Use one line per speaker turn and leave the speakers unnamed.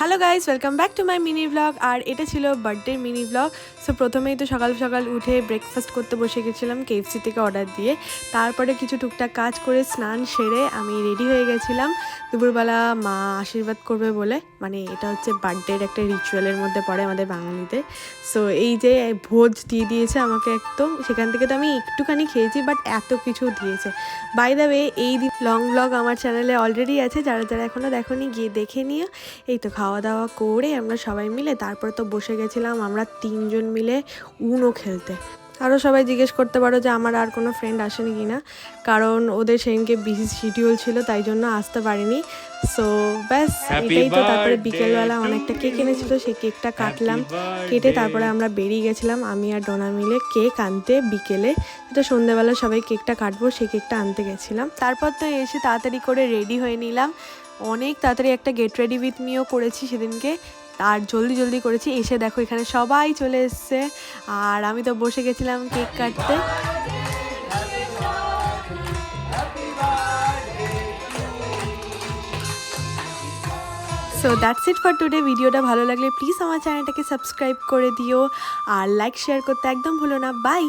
Hello guys, welcome back to my mini blog. আর এটা ছিল বার্থডে মিনি ব্লগ। সো প্রথমেই তো সকাল সকাল উঠে ব্রেকফাস্ট করতে বসে গেছিলাম KFC থেকে অর্ডার দিয়ে। তারপরে কিছু টুকটাক কাজ করে স্নান সেরে আমি রেডি হয়ে গেছিলাম দুপুরবেলা মা আশীর্বাদ করবে বলে। মানে এটা হচ্ছে বার্থডের একটা রিচুয়ালের মধ্যে পড়ে আমাদের বাঙালিদের। সো এই যে ভোজ দিয়ে দিয়েছে আমাকে একদম, সেখান থেকে তো আমি একটুখানি খেয়েছি, বাট এত কিছু দিয়েছে। বাই দ্য ওয়ে, এই দিন লং ব্লগ আমার চ্যানেলে অলরেডি আছে, যারা যারা এখনও দেখোনি গিয়ে দেখে নিও। এই তো খাওয়া দাওয়া করে আমরা সবাই মিলে তারপর তো বসে গেছিলাম আমরা 3জন মিলে উনো খেলতে। আরও সবাই জিজ্ঞেস করতে পারো যে আমার আর কোনো ফ্রেন্ড আসেনি কি না, কারণ ওদের সেদিনকে বিজি শিডিউল ছিল, তাই জন্য আসতে পারিনি। সো ব্যাস এটাই তো। তারপরে বিকেলবেলা অনেকটা কেক এনেছিল, সেই কেকটা কাটলাম, কেটে তারপরে আমরা বেরিয়ে গেছিলাম আমি আর ডোনা মিলে কেক আনতে বিকেলে। এটা সন্ধ্যেবেলা সবাই কেকটা কাটবো, সেই কেকটা আনতে গেছিলাম। তারপর তো এসে তাড়াতাড়ি করে রেডি হয়ে নিলাম। অনেক তাড়াতাড়ি একটা গেট রেডি উইথ মিও করেছি সেদিনকে, আর জলদি জলদি করেছি। এসে দেখো এখানে সবাই চলে এসছে, আর আমি তো বসে গেছিলাম কেক কাটতে। So that's it for today. ভিডিওটা ভালো লাগলে প্লিজ আমার চ্যানেলটাকে সাবস্ক্রাইব করে দিও, আর লাইক শেয়ার করতে একদম ভুলো না। বাই।